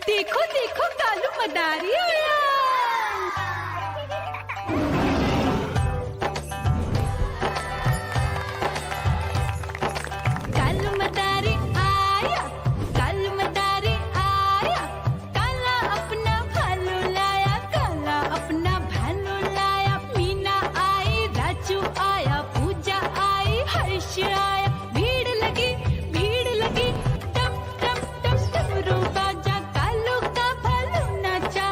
देखो देखो कालू मदारी आया। कालू मदारी आया, कालू मदारी आया, काला अपना भालू लाया, काला अपना भालू लाया। मीना आई, राजू आया, पूजा आई, हर्ष आया। भीड़ लगी टप टप टप डमरू बाजा, कालू का भालू नाचा।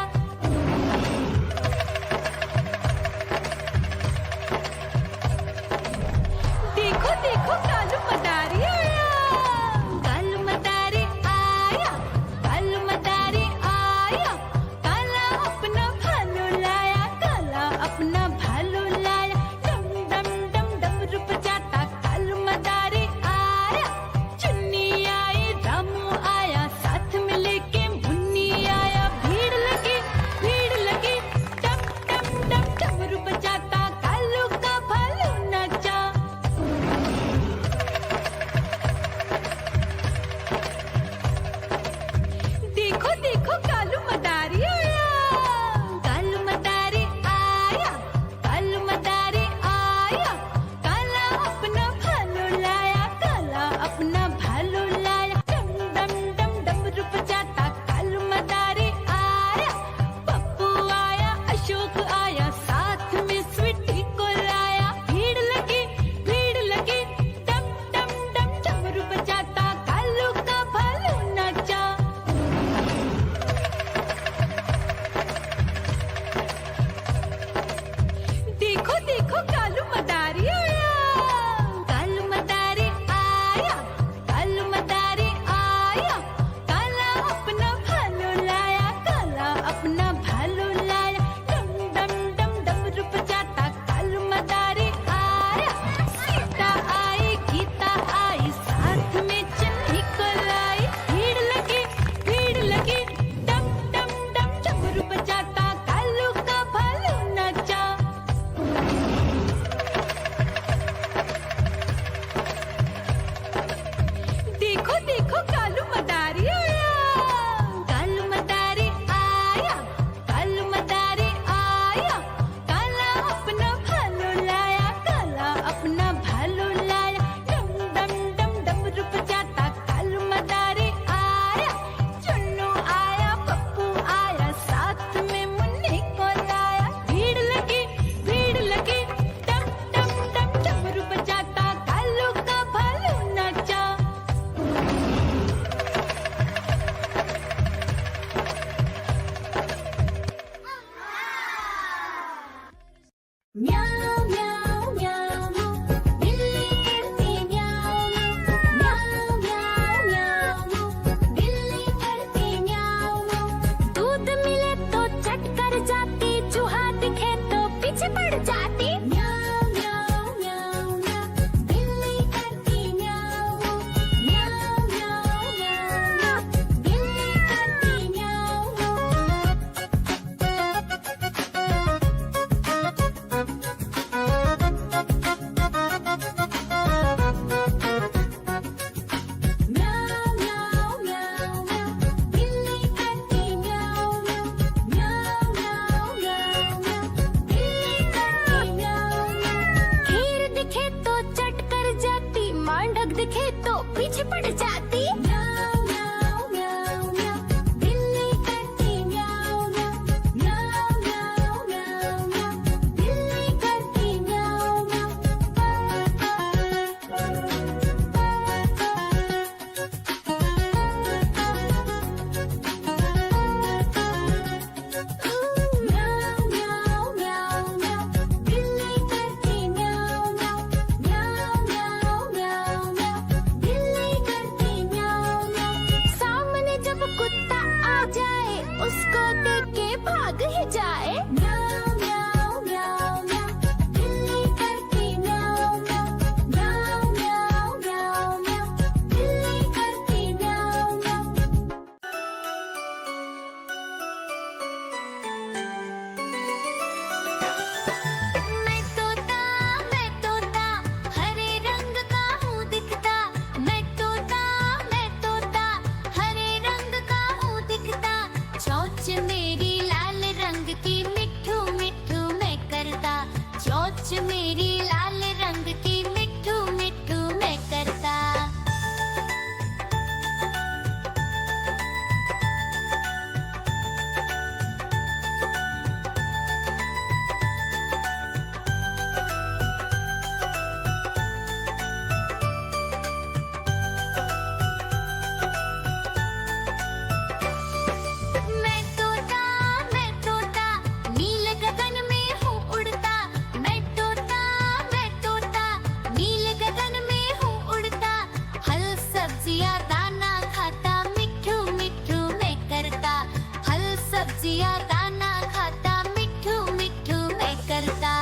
रसिया दाना खाता, मिठू मिठू मैं करता।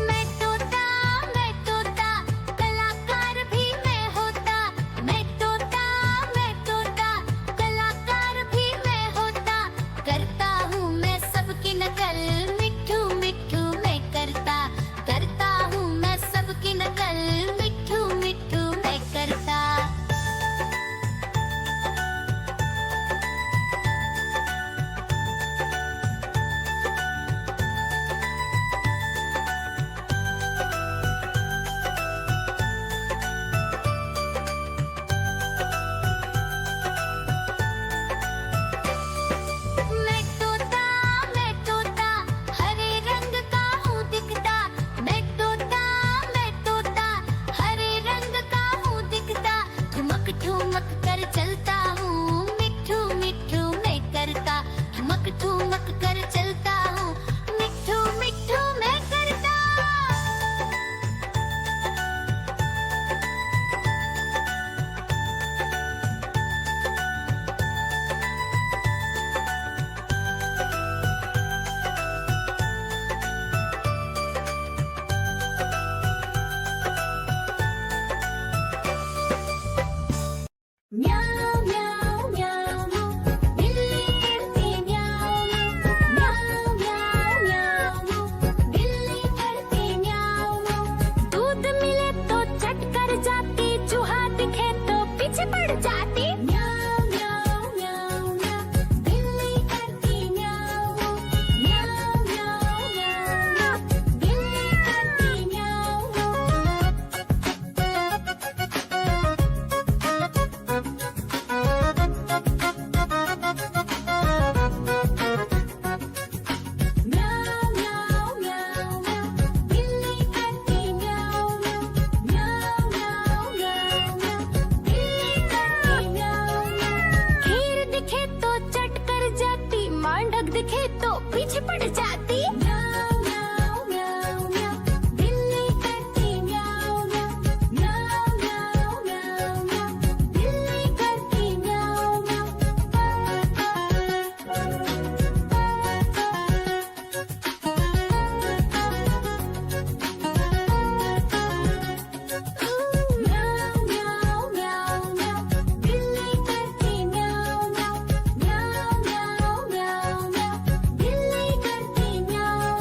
मैं तोता कलाकार भी मैं होता। मैं तोता कलाकार भी मैं होता। करता हूँ मैं सबकी नकल, मिठू मिठू मैं करता। करता हूँ मैं सबकी नकल, मिठू मिठू मैं करता। मैं तोता हरे रंग का हूँ दिखता। मैं तोता हरे रंग का हूँ दिखता। ठुमक ठुमक कर चलता हूँ, मिठू मिठू मैं करता। ठुमक ठुमक कर चलता हूँ, मिठू मिठू मैं करता। म्याऊ म्याऊ म्याऊ बिल्ली करती म्याऊ म्याऊ म्याऊ म्याऊ बिल्ली करती म्याऊ। दूध मिले तो चट कर जाती, चूहा दिखे तो पीछे पड़ जाती। म्याऊ म्याऊ म्याऊ म्याऊ बिल्ली करती म्याऊ म्याऊ म्याऊ म्याऊ बिल्ली करती म्याऊ। म्याऊ म्याऊ म्याऊ म्याऊ बिल्ली करती म्याऊ म्याऊ म्याऊ म्याऊ म्याऊ बिल्ली करती म्याऊ। खीर दिखे तो चट कर जाती, मांडक दिखे तो पीछे पड़ जाती। म्याऊ म्याऊ म्याऊ म्याऊ बिल्ली करती म्याऊ म्याऊ म्याऊ म्याऊ म्याऊ बिल्ली करती म्याऊ म्याऊ म्याऊ म्याऊ म्याऊ बिल्ली करती म्याऊ म्याऊ म्याऊ म्याऊ म्याऊ बिल्ली करती म्याऊ।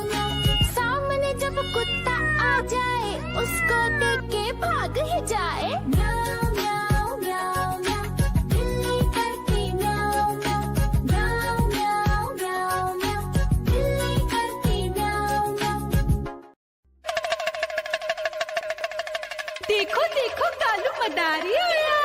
सामने जब कुत्ता आ जाए, उसको देख के भाग ही जाए। म्याऊ म्याऊ म्याऊ म्याऊ बिल्ली करती म्याऊ म्याऊ म्याऊ म्याऊ म्याऊ बिल्ली करती म्याऊ। देखो देखो कालू मदारी आया।